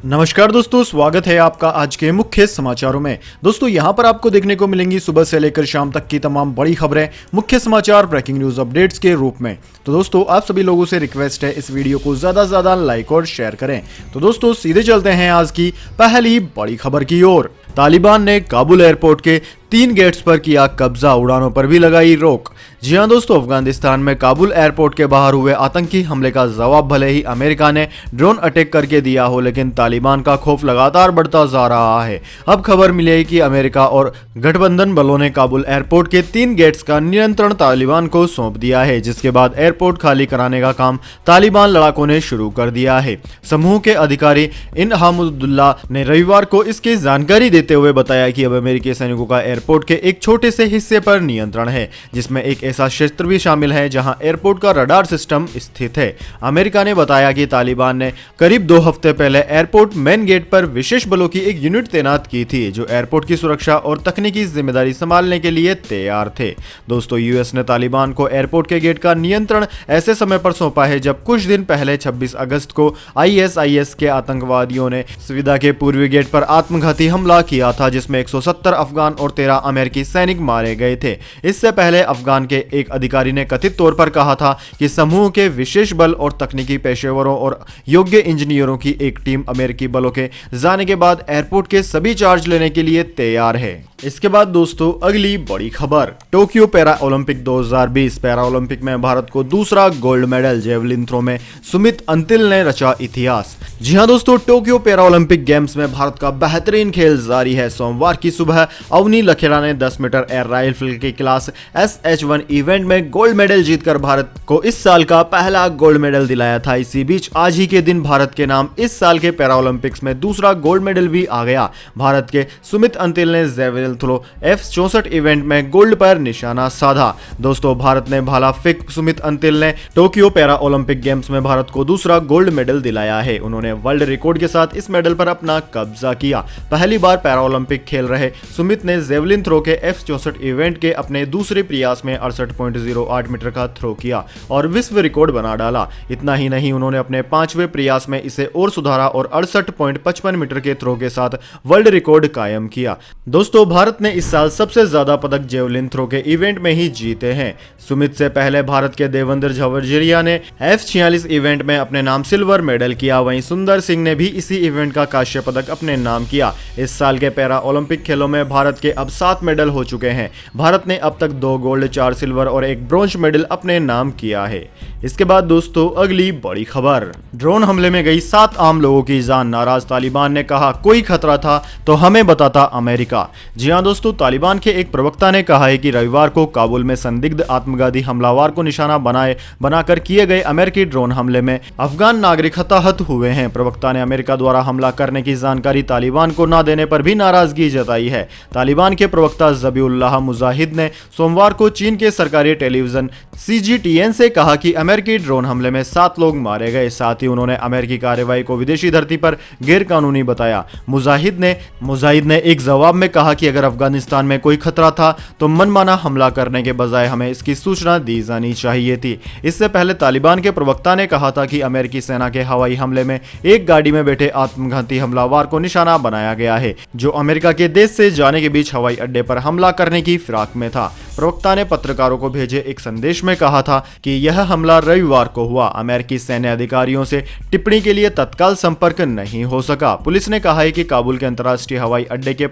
नमस्कार दोस्तों, स्वागत है आपका आज के मुख्य समाचारों में। दोस्तों यहां पर आपको देखने को मिलेंगी सुबह से लेकर शाम तक की तमाम बड़ी खबरें, मुख्य समाचार, ब्रेकिंग न्यूज अपडेट्स के रूप में। तो दोस्तों आप सभी लोगों से रिक्वेस्ट है इस वीडियो को ज्यादा से ज्यादा लाइक और शेयर करें। तो दोस्तों सीधे चलते हैं आज की पहली बड़ी खबर की ओर। तालिबान ने काबुल एयरपोर्ट के 3 गेट्स पर किया कब्जा, उड़ानों पर भी लगाई रोक। जी हां दोस्तों, अफगानिस्तान में काबुल एयरपोर्ट के बाहर हुए आतंकी हमले का जवाब भले ही अमेरिका ने ड्रोन अटैक करके दिया हो, लेकिन तालिबान का खौफ लगातार बढ़ता जा रहा है। अब खबर मिली है कि अमेरिका और गठबंधन बलों ने काबुल एयरपोर्ट के 3 गेट्स का नियंत्रण तालिबान को सौंप दिया है, जिसके बाद एयरपोर्ट खाली कराने का काम तालिबान लड़ाकों ने शुरू कर दिया है। समूह के अधिकारी इनहामुदुल्ला ने रविवार को इसकी जानकारी देते हुए बताया कि अब अमेरिकी सैनिकों का एयरपोर्ट के एक छोटे से हिस्से पर नियंत्रण है, जिसमें एक ऐसा क्षेत्र भी शामिल है जहां एयरपोर्ट का रडार सिस्टम स्थित है। अमेरिका ने बताया कि तालिबान ने करीब 2 हफ्ते पहले एयरपोर्ट मेन गेट पर विशेष बलों की एक यूनिट तैनात की थी, जो एयरपोर्ट की सुरक्षा और तकनीकी जिम्मेदारी संभालने के लिए तैयार थे। दोस्तों यूएस ने तालिबान को एयरपोर्ट के गेट का नियंत्रण ऐसे समय पर सौंपा है जब कुछ दिन पहले 26 अगस्त को आईएसआईएस के आतंकवादियों ने सुविधा के पूर्वी गेट पर आत्मघाती हमला किया था, जिसमें 170 अफगान और 13 अमेरिकी सैनिक मारे गए थे। इससे पहले अफगान के एक अधिकारी ने कथित तौर पर कहा था कि समूह के विशेष बल और तकनीकी पेशेवरों और योग्य इंजीनियरों की एक टीम अमेरिकी बलों के जाने के बाद एयरपोर्ट के सभी चार्ज लेने के लिए तैयार है। इसके बाद दोस्तों अगली बड़ी खबर, Tokyo para Olympic 2020 para Olympic में भारत को दूसरा गोल्ड मेडल। जेवलिन थ्रो में सुमित अंतिल ने रचा इतिहास। जी हां दोस्तों, टोक्यो पैरा ओलंपिक गेम्स में भारत का बेहतरीन खेल जारी है। सोमवार की सुबह अवनी लखेड़ा ने 10 मीटर एयर राइफल की क्लास SH1 इवेंट में गोल्ड मेडल जीतकर भारत को इस साल का पहला गोल्ड मेडल दिलाया था। इसी बीच आज ही के दिन भारत के नाम इस साल के पैरा ओलंपिक्स में दूसरा गोल्ड मेडल भी आ गया। भारत के सुमित अंतिल ने जेवलिन थ्रो F64 इवेंट में गोल्ड पर निशाना साधा। दोस्तों भारत ने भाला फेंक सुमित अंतिल ने टोक्यो पैरा ओलंपिक गेम्स में भारत को दूसरा गोल्ड मेडल दिलाया है। उन्होंने वर्ल्ड रिकॉर्ड के साथ इस मेडल पर अपना कब्जा किया। पहली बार पैरा ओलंपिक खेल रहे सुमित ने जेवलिन थ्रो के F64 इवेंट के अपने दूसरे प्रयास में 68.08 मीटर का थ्रो किया और विश्व रिकॉर्ड बना डाला। इतना ही नहीं, उन्होंने अपने 5वें प्रयास में इसे और सुधारा और 68.55 मीटर के थ्रो के साथ वर्ल्ड रिकॉर्ड कायम किया। दोस्तों भारत ने इस साल सबसे ज्यादा पदक जेवलिन थ्रो के इवेंट में ही जीते हैं। सुमित से पहले भारत के देवेंद्र झावरजिया ने F46 इवेंट में अपने नाम सिल्वर मेडल किया। वहीं सुंदर सिंह ने भी इसी इवेंट का कांस्य पदक अपने नाम किया। इस साल के पैरा ओलंपिक खेलों में भारत के अब 7 मेडल हो चुके हैं। भारत ने अब तक 2 गोल्ड, 4 सिल्वर और 1 ब्रोंज मेडल अपने नाम किया है। इसके बाद दोस्तों अगली बड़ी खबर, ड्रोन हमले में गई 7 आम लोगों की जान। नाराज तालिबान ने कहा कोई खतरा था तो हमें बताता अमेरिका। जी हां दोस्तों, तालिबान के एक प्रवक्ता ने कहा है कि रविवार को काबुल में संदिग्ध आत्मघाती हमलावर को निशाना बनाकर किए गए अमेरिकी ड्रोन हमले में अफगान नागरिक हताहत हुए हैं। प्रवक्ता ने अमेरिका द्वारा हमला करने की जानकारी तालिबान को न देने पर भी नाराजगी जताई है। तालिबान के प्रवक्ता ज़बीउल्लाह मुजाहिद ने सोमवार को चीन के सरकारी टेलीविजन CGTN से कहा कि अमेरिकी ड्रोन हमले में 7 लोग मारे गए। साथ ही उन्होंने अमेरिकी कार्रवाई को विदेशी धरती पर गैर कानूनी बताया। मुजाहिद ने एक जवाब में कहा कि अगर अफगानिस्तान में कोई खतरा था तो मनमाना हमला करने के बजाय हमें इसकी सूचना दी जानी चाहिए थी। इससे पहले तालिबान के प्रवक्ता ने कहा था कि अमेरिकी सेना के हवाई हमले में एक गाड़ी में बैठे आत्मघाती हमलावर को निशाना बनाया गया है, जो अमेरिका के देश से जाने के बीच हवाई अड्डे पर हमला करने की फिराक में था। प्रवक्ता ने पत्रकारों को भेजे एक संदेश में कहा था कि यह हमला रविवार को हुआ। अमेरिकी सैन्य अधिकारियों से टिप्पणी के लिए तत्काल संपर्क नहीं हो सका। पुलिस ने कहा है कि काबुल के अंतर्राष्ट्रीय हवाई अड्डे के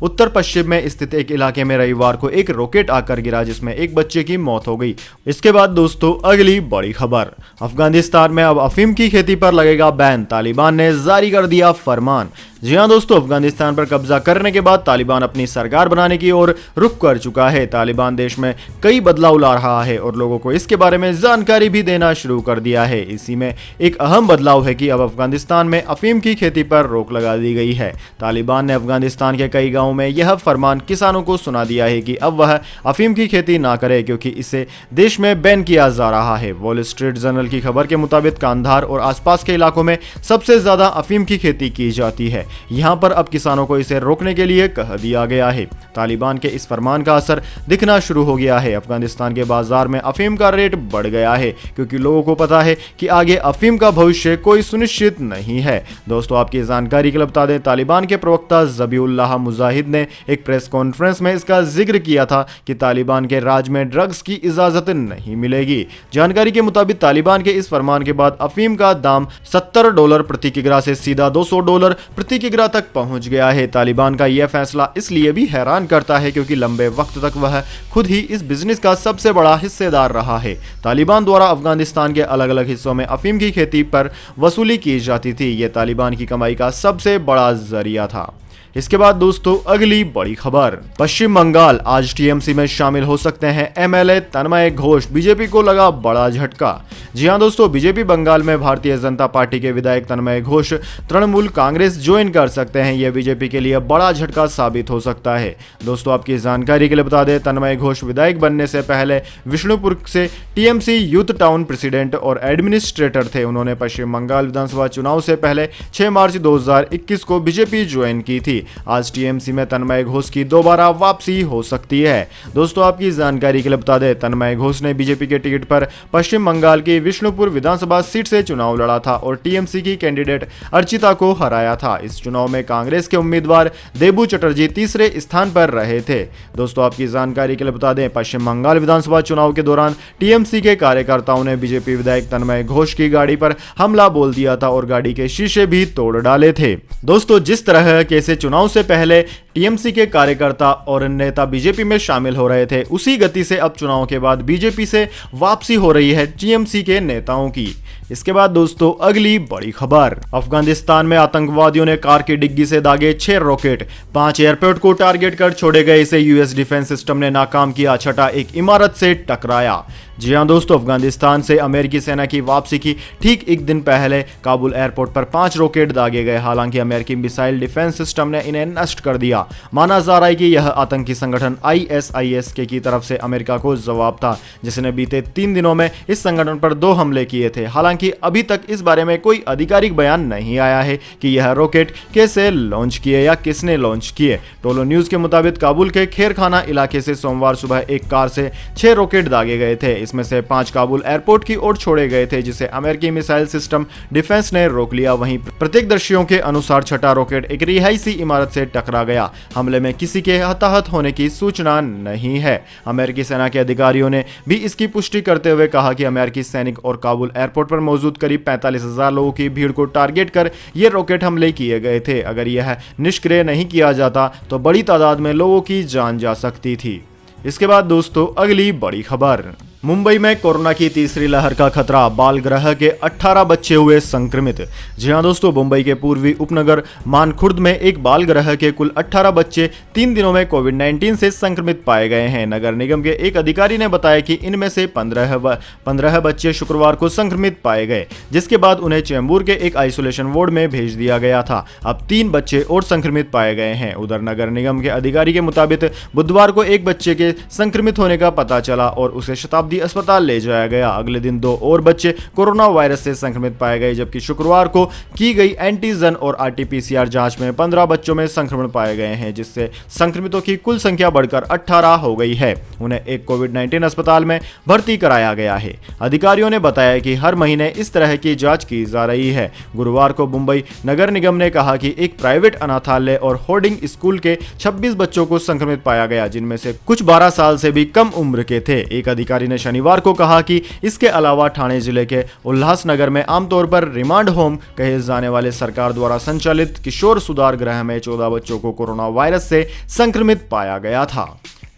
उत्तर पश्चिम में स्थित एक इलाके में रविवार को एक रॉकेट आकर गिरा, जिसमें एक बच्चे की मौत हो गई। इसके बाद दोस्तों अगली बड़ी खबर, अफगानिस्तान में अब अफीम की खेती पर लगेगा बैन। तालिबान ने जारी कर दिया फरमान। जी हां दोस्तों, अफगानिस्तान पर कब्जा करने के बाद तालिबान अपनी सरकार बनाने की ओर रुख कर चुका है। तालिबान देश में कई बदलाव ला रहा है और लोगों को इसके बारे में जानकारी भी देना शुरू कर दिया है। इसी में एक अहम बदलाव है कि अब अफगानिस्तान में अफीम की खेती पर रोक लगा दी गई है। तालिबान ने अफगानिस्तान के कई गाँवों में यह फरमान किसानों को सुना दिया है कि अब वह अफीम की खेती ना करे, क्योंकि इसे देश में बैन किया जा रहा है। वॉल स्ट्रीट जर्नल की खबर के मुताबिक कांधार और आसपास के इलाकों में सबसे ज्यादा अफीम की खेती की जाती है। यहाँ पर अब किसानों को इसे रोकने के लिए कह दिया गया है। तालिबान के इस फरमान का असर दिखना शुरू हो गया है। अफगानिस्तान के बाजार में अफीम का रेट बढ़ गया है क्योंकि लोगों को पता है कि आगे अफीम का भविष्य कोई सुनिश्चित नहीं है। दोस्तों, आपकी जानकारी के लिए बता दें, तालिबान के प्रवक्ता ज़बीउल्लाह मुजाहिद ने एक प्रेस कॉन्फ्रेंस में इसका जिक्र किया था कि तालिबान के राज में ड्रग्स की इजाजत नहीं मिलेगी। जानकारी के मुताबिक तालिबान के इस फरमान के बाद अफीम का दाम $70 प्रति किग्रा से सीधा $200 प्रति किग्रा तक पहुंच गया है। तालिबान का यह फैसला इसलिए भी हैरान करता है क्योंकि लंबे वक्त तक वह खुद ही इस बिजनेस का सबसे बड़ा हिस्सेदार रहा है। तालिबान द्वारा अफगानिस्तान के अलग अलग हिस्सों में अफीम की खेती पर वसूली की जाती थी। यह तालिबान की कमाई का सबसे बड़ा जरिया था। इसके बाद दोस्तों, अगली बड़ी खबर, पश्चिम बंगाल आज टीएमसी में शामिल हो सकते हैं एमएलए तन्मय घोष। बीजेपी को लगा बड़ा झटका। जी हां दोस्तों, बीजेपी बंगाल में भारतीय जनता पार्टी के विधायक तन्मय घोष तृणमूल कांग्रेस ज्वाइन कर सकते हैं। यह बीजेपी के लिए बड़ा झटका साबित हो सकता है। दोस्तों, आपकी जानकारी के लिए बता दें, तन्मय घोष विधायक बनने से पहले विष्णुपुर से टीएमसी यूथ टाउन प्रेसिडेंट और एडमिनिस्ट्रेटर थे। उन्होंने पश्चिम बंगाल विधानसभा चुनाव से पहले 6 मार्च 2021 को बीजेपी ज्वाइन की थी। आज टीएमसी में तन्मय घोष की दोबारा वापसी हो सकती है। दोस्तों, आपकी जानकारी के लिए बता दें, तन्मय घोष ने बीजेपी के टिकट पर पश्चिम बंगाल की विष्णुपुर विधानसभा सीट से चुनाव लड़ा था और टीएमसी की कैंडिडेट अर्चिता को हराया था। इस चुनाव में कांग्रेस के उम्मीदवार देबू चटर्जी तीसरे स्थान पर रहे थे। दोस्तों, आपकी जानकारी के लिए बता दें, पश्चिम बंगाल विधानसभा चुनाव के दौरान टीएमसी के कार्यकर्ताओं ने बीजेपी विधायक तन्मय घोष की गाड़ी पर हमला बोल दिया था और गाड़ी के शीशे भी तोड़ डाले थे। दोस्तों, जिस तरह के ऐसे चुनाव से पहले टीएमसी के कार्यकर्ता और नेता बीजेपी में शामिल हो रहे थे, उसी गति से अब चुनाव के बाद बीजेपी से वापसी हो रही है टीएमसी के नेताओं की। इसके बाद दोस्तों, अगली बड़ी खबर, अफगानिस्तान में आतंकवादियों ने कार की डिग्गी से दागे 6 रॉकेट। 5 एयरपोर्ट को टारगेट कर छोड़े गए इसे यूएस डिफेंस सिस्टम ने नाकाम किया। छठा एक इमारत से टकराया। जी हां दोस्तों, अफगानिस्तान से अमेरिकी सेना की वापसी की ठीक एक दिन पहले काबुल एयरपोर्ट पर 5 रॉकेट दागे गए। हालांकि अमेरिकी मिसाइल डिफेंस सिस्टम ने इन्हें नष्ट कर दिया। माना जा रहा है कि यह आतंकी संगठन आईएसआईएस की तरफ से अमेरिका को जवाब था, जिसने बीते 3 दिनों में इस संगठन पर 2 हमले किए थे। हालांकि अभी तक इस बारे में कोई आधिकारिक बयान नहीं आया है कि यह रॉकेट कैसे लॉन्च किए या किसने लॉन्च किए। टोलो न्यूज के मुताबिक काबुल के खेरखाना इलाके से सोमवार सुबह एक कार से 6 रॉकेट दागे गए थे। इसमें से 5 काबुल एयरपोर्ट की ओर छोड़े गए थे, जिसे अमेरिकी मिसाइल सिस्टम डिफेंस ने रोक लिया। वहीं प्रत्यक्षदर्शियों के अनुसार छठा रॉकेट एक रिहायशी इमारत से टकरा गया। हमले में किसी के हताहत होने की सूचना नहीं है। अमेरिकी सेना के अधिकारियों ने भी इसकी पुष्टि करते हुए कहा कि अमेरिकी सैनिक और काबुल एयरपोर्ट पर मौजूद करीब 45,000 लोगों की भीड़ को टारगेट कर ये रॉकेट हमले किए गए थे। अगर यह निष्क्रिय नहीं किया जाता तो बड़ी तादाद में लोगों की जान जा सकती थी। इसके बाद दोस्तों, अगली बड़ी खबर, मुंबई में कोरोना की तीसरी लहर का खतरा। बाल ग्रह के 18 बच्चे हुए संक्रमित। जी हां दोस्तों, मुंबई के पूर्वी उपनगर मानखुर्द में एक बाल ग्रह के कुल 18 बच्चे 3 दिनों में कोविड-19 से संक्रमित पाए गए हैं। नगर निगम के एक अधिकारी ने बताया कि इनमें से 15 बच्चे शुक्रवार को संक्रमित पाए गए, जिसके बाद उन्हें चेंबूर के एक आइसोलेशन वार्ड में भेज दिया गया था। अब 3 बच्चे और संक्रमित पाए गए हैं। उधर नगर निगम के अधिकारी के मुताबिक बुधवार को एक बच्चे के संक्रमित होने का पता चला और उसे शताब्दी अस्पताल ले जाया गया। अगले दिन 2 और बच्चे कोरोना वायरस से संक्रमित पाए गए, जबकि शुक्रवार को की गई एंटीजन और आरटीपीसीआर जांच में 15 बच्चों में संक्रमण पाए गए हैं, जिससे संक्रमितों की कुल संख्या बढ़कर 18 हो गई है। उन्हें एक कोविड-19 अस्पताल में भर्ती कराया गया है। अधिकारियों ने बताया कि हर महीने इस तरह की जांच की जा रही है। गुरुवार को मुंबई नगर निगम ने कहा कि एक प्राइवेट अनाथालय और होर्डिंग स्कूल के 26 बच्चों को संक्रमित पाया गया, जिनमें से कुछ 12 साल से भी कम उम्र के थे। एक अधिकारी ने शनिवार को कहा कि इसके अलावा ठाणे जिले के उल्लासनगर में आमतौर पर रिमांड होम कहे जाने वाले सरकार द्वारा संचालित किशोर सुधार गृह में 14 बच्चों को कोरोना वायरस से संक्रमित पाया गया था।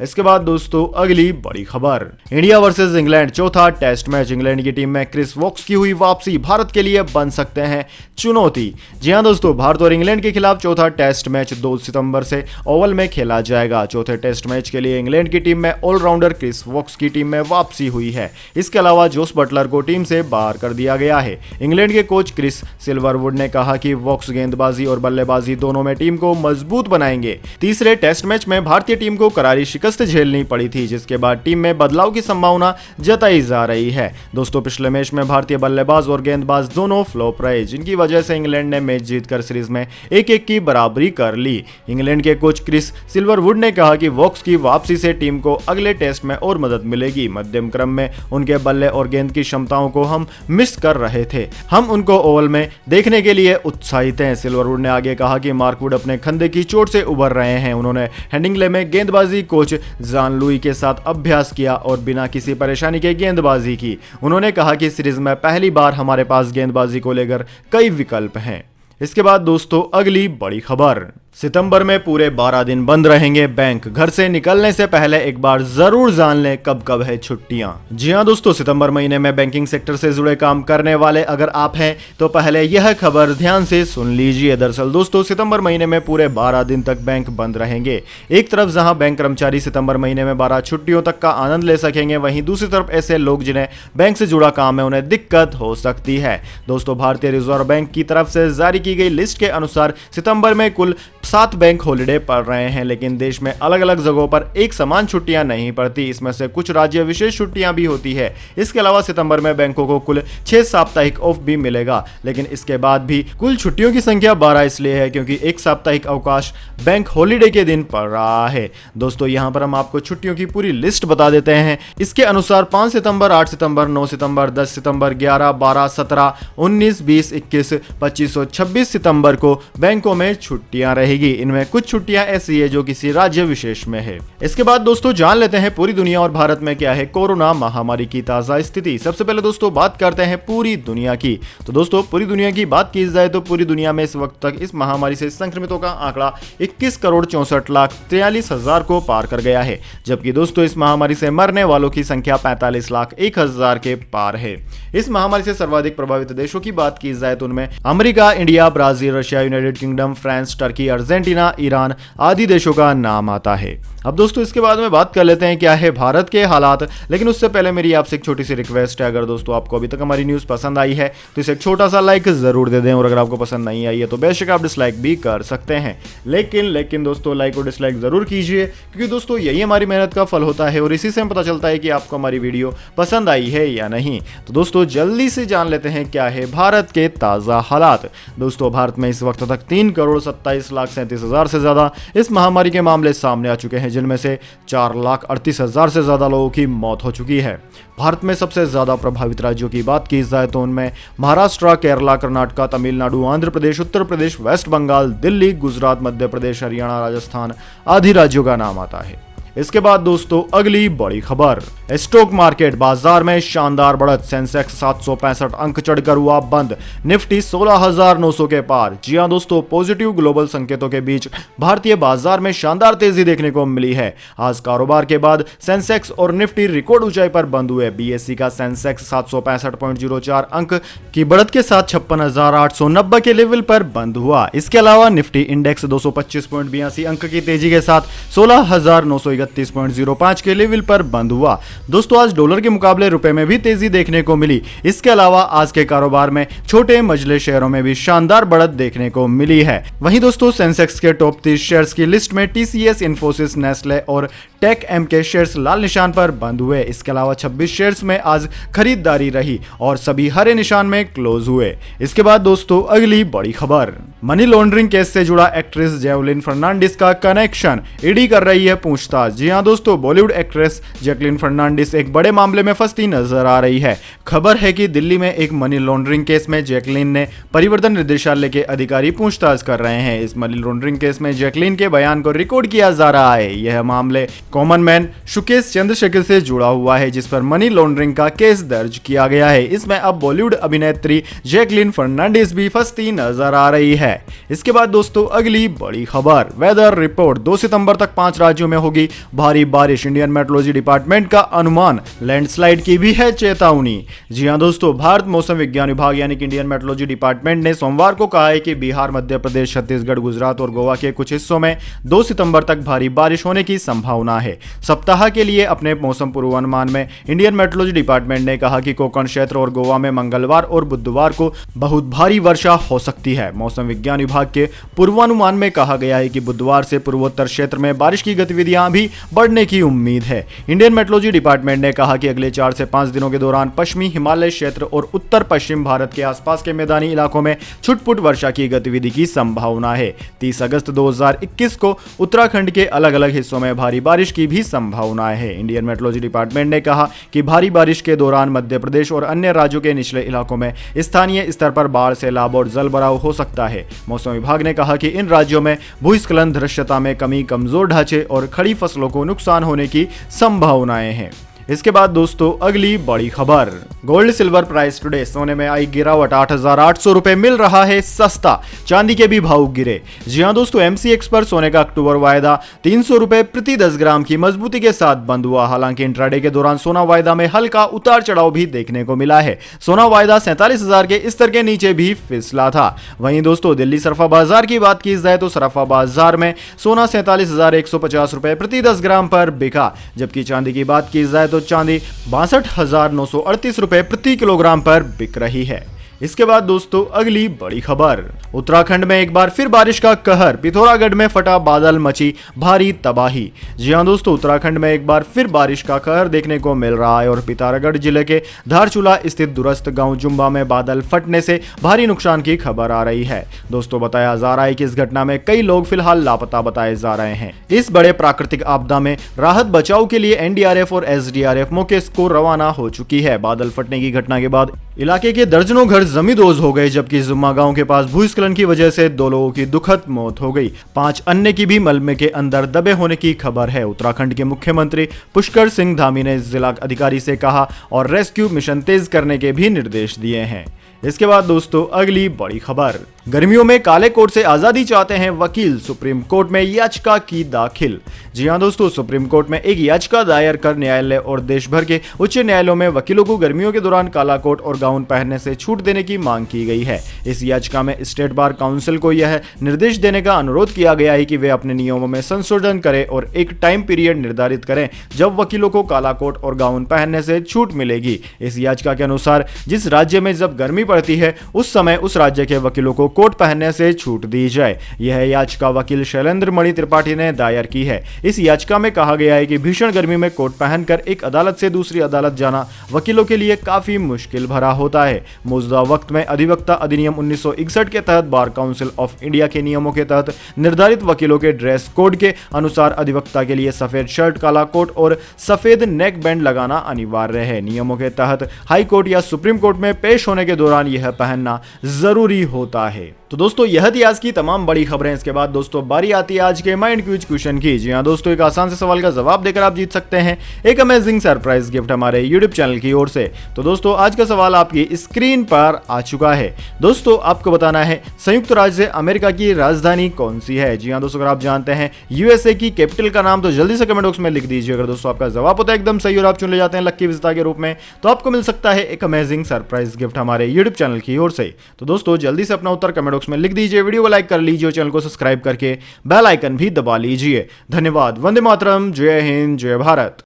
इसके बाद दोस्तों, अगली बड़ी खबर, इंडिया वर्सेस इंग्लैंड चौथा टेस्ट मैच। इंग्लैंड की टीम में क्रिस वोक्स की हुई वापसी भारत के लिए बन सकते हैं चुनौती। जी हां दोस्तों, भारत और इंग्लैंड के खिलाफ चौथा टेस्ट मैच 2 सितंबर से ओवल में खेला जाएगा। चौथे टेस्ट मैच के लिए इंग्लैंड की टीम में ऑलराउंडर क्रिस वोक्स की टीम में वापसी हुई है। इसके अलावा जोस बटलर को टीम से बाहर कर दिया गया है। इंग्लैंड के कोच क्रिस सिल्वरवुड ने कहा कि वोक्स गेंदबाजी और बल्लेबाजी दोनों में टीम को मजबूत बनाएंगे। तीसरे टेस्ट मैच में भारतीय टीम को करारी शिकस्त झेलनी पड़ी थी, जिसके बाद टीम में बदलाव की संभावना जताई जा रही है। दोस्तों पिछले मैच में भारतीय बल्लेबाज और गेंदबाज दोनों फ्लॉप रहे, जिनकी वजह से इंग्लैंड ने मैच जीतकर सीरीज में 1-1 की बराबरी कर ली। इंग्लैंड के कोच क्रिस सिल्वरवुड ने कहा कि वोक्स की वापसी से टीम को अगले टेस्ट में और मदद मिलेगी। मध्यम क्रम में उनके बल्ले और गेंद की क्षमताओं को हम मिस कर रहे थे, हम उनको ओवल में देखने के लिए उत्साहित हैं। सिल्वरवुड ने आगे कहा कि मार्क वुड अपने कंधे की चोट से उबर रहे हैं। उन्होंने हेडिंग्ले में गेंदबाजी कोच जॉन लुई के साथ अभ्यास किया और बिना किसी परेशानी के गेंदबाजी की। उन्होंने कहा कि सीरीज में पहली बार हमारे पास गेंदबाजी को लेकर कई विकल्प हैं। इसके बाद दोस्तों अगली बड़ी खबर, सितंबर में पूरे 12 दिन बंद रहेंगे बैंक। घर से निकलने से पहले एक बार जरूर जान लें कब कब है छुट्टियां। जी हां दोस्तों, सितंबर महीने में बैंकिंग सेक्टर से जुड़े काम करने वाले अगर आप हैं तो पहले यह खबर ध्यान से सुन लीजिए। दरअसल दोस्तों सितंबर महीने में पूरे 12 दिन तक बैंक बंद रहेंगे। एक तरफ जहां बैंक कर्मचारी सितंबर महीने में 12 छुट्टियों तक का आनंद ले सकेंगे, वहीं दूसरी तरफ ऐसे लोग जिन्हें बैंक से जुड़ा काम है उन्हें दिक्कत हो सकती है। दोस्तों भारतीय रिजर्व बैंक की तरफ से जारी की गई लिस्ट के अनुसार सितंबर में कुल 7 बैंक हॉलिडे पड़ रहे हैं, लेकिन देश में अलग अलग जगहों पर एक समान छुट्टियां नहीं पड़ती। इसमें से कुछ राज्य विशेष छुट्टियां भी होती है। इसके अलावा सितंबर में बैंकों को कुल 6 साप्ताहिक ऑफ भी मिलेगा, लेकिन इसके बाद भी कुल छुट्टियों की संख्या 12 इसलिए है क्योंकि एक साप्ताहिक अवकाश बैंक हॉलिडे के दिन पड़ रहा है। दोस्तों यहां पर हम आपको छुट्टियों की पूरी लिस्ट बता देते हैं। इसके अनुसार 5 सितंबर, 8 सितंबर, 9 सितंबर, 10 सितंबर, 11, 12, 17, 19, 20, 21, 25 और 26 सितंबर को बैंकों में छुट्टियां रहेगी। इनमें कुछ छुट्टियां ऐसी है जो किसी राज्य विशेष में है। इसके बाद दोस्तों जान लेते हैं पूरी दुनिया और भारत में क्या है कोरोना महामारी की ताजा स्थिति। सबसे पहले दोस्तों बात करते हैं पूरी दुनिया की। तो दोस्तों पूरी दुनिया की बात की जाए तो पूरी दुनिया में इस वक्त तक इस महामारी से संक्रमितों का आंकड़ा 21,64,43,000 को पार कर गया है, जबकि दोस्तों इस महामारी से मरने वालों की संख्या 45,01,000 के पार है। इस महामारी से सर्वाधिक प्रभावित देशों की बात की जाए तो उनमें America, India, Brazil, Russia, United kingdom, France, Turkey, Argentina, Iran आदि देशों का नाम आता है। अब दोस्तों इसके बाद में बात कर लेते हैं क्या है भारत के हालात, लेकिन उससे पहले मेरी आपसे एक छोटी सी रिक्वेस्ट है। अगर दोस्तों आपको अभी तक हमारी न्यूज़ पसंद आई है तो इसे एक छोटा सा लाइक जरूर दे दें, और अगर आपको पसंद नहीं आई है तो बेशक आप डिसलाइक भी कर सकते हैं, लेकिन दोस्तों लाइक और डिसलाइक जरूर कीजिए, क्योंकि दोस्तों यही हमारी मेहनत का फल होता है और इसी से हमें पता चलता है कि आपको हमारी वीडियो पसंद आई है या नहीं। तो दोस्तों जल्दी से जान लेते हैं क्या है भारत के ताज़ा हालात। दोस्तों भारत में इस वक्त तक 3,27,37,000 से ज्यादा इस महामारी के मामले सामने आ चुके हैं, जिनमें से 4,38,000 से ज्यादा लोगों की मौत हो चुकी है। भारत में सबसे ज्यादा प्रभावित राज्यों की बात की जाए तो उनमें महाराष्ट्र, केरला, कर्नाटक, तमिलनाडु, आंध्र प्रदेश, उत्तर प्रदेश, वेस्ट बंगाल, दिल्ली, गुजरात, मध्य प्रदेश, हरियाणा, राजस्थान आदि राज्यों का नाम आता है। इसके बाद दोस्तों अगली बड़ी खबर, स्टॉक मार्केट बाजार में शानदार बढ़त। सेंसेक्स 765 अंक चढ़कर हुआ बंद। निफ्टी 16,900 के पार। जी हां दोस्तों, पॉजिटिव ग्लोबल संकेतों के बीच भारतीय बाजार में शानदार तेजी देखने को मिली है। आज कारोबार के बाद सेंसेक्स और निफ्टी रिकॉर्ड ऊंचाई पर बंद हुए। बीएसई का सेंसेक्स 765.04 अंक की बढ़त के साथ 56,890 के लेवल पर बंद हुआ। इसके अलावा निफ्टी इंडेक्स 225.82 अंक की तेजी के साथ 16,931.05 के लेवल पर बंद हुआ। दोस्तों आज डॉलर के मुकाबले रुपए में भी तेजी देखने को मिली। इसके अलावा आज के कारोबार में छोटे मझले शेयरों में भी शानदार बढ़त देखने को मिली है। वहीं दोस्तों सेंसेक्स के टॉप 30 शेयर्स की लिस्ट में टीसीएस, इन्फोसिस, नेस्ले और टेक एम के शेयर्स लाल निशान पर बंद हुए। इसके अलावा 26 शेयर्स में आज खरीदारी रही और सभी हरे निशान में क्लोज हुए। इसके बाद दोस्तों अगली बड़ी खबर, मनी लॉन्ड्रिंग केस से जुड़ा एक्ट्रेस जैकलीन फर्नांडिस का कनेक्शन, ईडी कर रही है पूछताछ। जी हां दोस्तों, बॉलीवुड एक्ट्रेस जैकलीन फर्नांडिस एक बड़े मामले में फंसती नजर आ रही है। खबर है कि दिल्ली में एक मनी लॉन्ड्रिंग केस में जैकलीन ने परिवर्तन निदेशालय के अधिकारी पूछताछ कर रहे हैं। इस मनी लॉन्ड्रिंग केस में जैकलीन के बयान को रिकॉर्ड किया जा रहा है। यह मामले कॉमन मैन सुकेश चंद्रशेखर से जुड़ा हुआ है, जिस पर मनी लॉन्ड्रिंग का केस दर्ज किया गया है। इसमें अब बॉलीवुड अभिनेत्री जैकलीन फर्नांडिस भी फंसती नजर आ रही है। इसके बाद दोस्तों अगली बड़ी खबर, वेदर रिपोर्ट। 2 सितंबर तक 5 राज्यों में होगी भारी बारिश। इंडियन मेट्रोलॉजी डिपार्टमेंट का अनुमान, लैंडस्लाइड की भी है चेतावनी। जी हां दोस्तों, भारत मौसम विज्ञान विभाग यानी कि इंडियन मेट्रोलॉजी डिपार्टमेंट ने सोमवार को कहा है कि बिहार, मध्य प्रदेश, छत्तीसगढ़, गुजरात और गोवा के कुछ हिस्सों में 2 सितंबर तक भारी बारिश होने की संभावना है। सप्ताह के लिए अपने मौसम पूर्वानुमान में इंडियन मेट्रोलॉजी डिपार्टमेंट ने कहा कि कोंकण क्षेत्र और गोवा में मंगलवार और बुधवार को बहुत भारी वर्षा हो सकती है। मौसम विज्ञान विभाग के पूर्वानुमान में कहा गया है कि बुधवार से पूर्वोत्तर क्षेत्र में बारिश की गतिविधियां भी बढ़ने की उम्मीद है। इंडियन मेट्रोलॉजी डिपार्टमेंट ने कहा कि अगले 4 से 5 दिनों के दौरान पश्चिमी हिमालय क्षेत्र और उत्तर पश्चिम भारत के आसपास के मैदानी इलाकों में छुटपुट वर्षा की गतिविधि की संभावना है। 30 अगस्त 2021 को उत्तराखंड के अलग अलग हिस्सों में भारी बारिश की भी संभावना है। इंडियन मेट्रोलॉजी डिपार्टमेंट ने कहा कि भारी बारिश के दौरान मध्य प्रदेश और अन्य राज्यों के निचले इलाकों में स्थानीय स्तर पर बाढ़, सैलाब और जल भराव हो सकता है। मौसम विभाग ने कहा कि इन राज्यों में भूस्खलन, दृश्यता में कमी, कमजोर ढांचे और खड़ी फसलों को नुकसान होने की संभावनाएं हैं। इसके बाद दोस्तों अगली बड़ी खबर, गोल्ड सिल्वर प्राइस टुडे, सोने में आई गिरावट, 8,800 रुपए मिल रहा है सस्ता, चांदी के भी भाव गिरे। जी हां दोस्तों, एमसीएक्स पर सोने का अक्टूबर वायदा 300 रुपए प्रति 10 ग्राम की मजबूती के साथ बंद हुआ। हालांकि इंट्राडे के दौरान सोना वायदा में हल्का उतार चढ़ाव भी देखने को मिला है। सोना वायदा 47,000 के स्तर के नीचे भी फिसला था। वहीं दोस्तों दिल्ली सराफा बाजार की बात की जाए तो सराफा बाजार में सोना 47,150 रुपए प्रति 10 ग्राम पर बिका, जबकि चांदी की बात की जाए तो चांदी 62,938 रुपए प्रति किलोग्राम पर बिक रही है। इसके बाद दोस्तों अगली बड़ी खबर, उत्तराखंड में एक बार फिर बारिश का कहर, पिथौरागढ़ में फटा बादल, मची भारी तबाही। जी हां दोस्तों, उत्तराखंड में एक बार फिर बारिश का कहर देखने को मिल रहा है और पिथौरागढ़ जिले के धारचूला स्थित दूरस्थ गांव जुम्बा में बादल फटने से भारी नुकसान की खबर आ रही है। दोस्तों बताया जा रहा है कि इस घटना में कई लोग फिलहाल लापता बताए जा रहे हैं। इस बड़े प्राकृतिक आपदा में राहत बचाव के लिए एनडीआरएफ और एसडीआरएफ मौके को रवाना हो चुकी है। बादल फटने की घटना के बाद इलाके के दर्जनों घर जमींदोज हो गए, जबकि जुम्मा गांव के पास भूस्खलन की वजह से 2 लोगों की दुखद मौत हो गई। 5 अन्य की भी मलबे के अंदर दबे होने की खबर है। उत्तराखंड के मुख्यमंत्री पुष्कर सिंह धामी ने जिला अधिकारी से कहा और रेस्क्यू मिशन तेज करने के भी निर्देश दिए हैं। इसके बाद दोस्तों अगली बड़ी खबर, गर्मियों में काले कोट से आजादी चाहते हैं वकील, सुप्रीम कोर्ट में याचिका की दाखिल। जी हां दोस्तों, सुप्रीम कोर्ट में एक याचिका दायर कर न्यायालय और देश भर के उच्च न्यायालयों में वकीलों को गर्मियों के दौरान काला कोट और गाउन पहनने से छूट देने की मांग की गई है। इस याचिका में स्टेट बार काउंसिल को यह निर्देश देने का अनुरोध किया गया है कि वे अपने नियमों में संशोधन करें और एक टाइम पीरियड निर्धारित करें जब वकीलों को काला कोट और गाउन पहनने से छूट मिलेगी। इस याचिका के अनुसार जिस राज्य में जब गर्मी पड़ती है उस समय उस राज्य के वकीलों को कोट पहनने से छूट दी जाए। यह याचिका वकील शैलेंद्र मणि त्रिपाठी ने दायर की है। इस याचिका में कहा गया है कि भीषण गर्मी में कोट पहनकर एक अदालत से दूसरी अदालत जाना वकीलों के लिए काफी मुश्किल भरा होता है। मौजूदा वक्त में अधिवक्ता अधिनियम 1961 के तहत बार काउंसिल ऑफ इंडिया के नियमों के तहत निर्धारित वकीलों के ड्रेस कोड के अनुसार अधिवक्ता के लिए सफेद शर्ट, काला कोट और सफेद नेक बैंड लगाना अनिवार्य है। नियमों के तहत हाई कोर्ट या सुप्रीम कोर्ट में पेश होने के दौरान यह पहनना जरूरी होता है। तो दोस्तों यह थी आज की तमाम बड़ी खबरें। इसके बाद दोस्तों बारी आती है आज के माइंड क्विज क्वेश्चन की। जी हां दोस्तों, एक आसान से सवाल का जवाब देकर आप जीत सकते हैं एक अमेजिंग सरप्राइज गिफ्ट हमारे यूट्यूब चैनल की ओर से। तो दोस्तों आज का सवाल आपकी स्क्रीन पर आ चुका है। दोस्तों आपको बताना है संयुक्त राज्य अमेरिका की राजधानी कौन सी है। जी हां दोस्तों, अगर आप जानते हैं यूएसए की कैपिटल का नाम तो जल्दी से कमेंट बॉक्स में लिख दीजिए। अगर दोस्तों आपका जवाब होता है एकदम सही और आप चुन ले जाते हैं लक्की विजेता के रूप में, तो आपको मिल सकता है एक अमेजिंग सरप्राइज गिफ्ट हमारे यूट्यूब चैनल की ओर से। तो दोस्तों जल्दी से अपना उत्तर कमेंट बॉक्स में लिख दीजिए, वीडियो को लाइक कर लीजिए और चैनल को सब्सक्राइब करके बेल आइकन भी दबा लीजिए। धन्यवाद। वंदे मातरम। जय हिंद, जय भारत।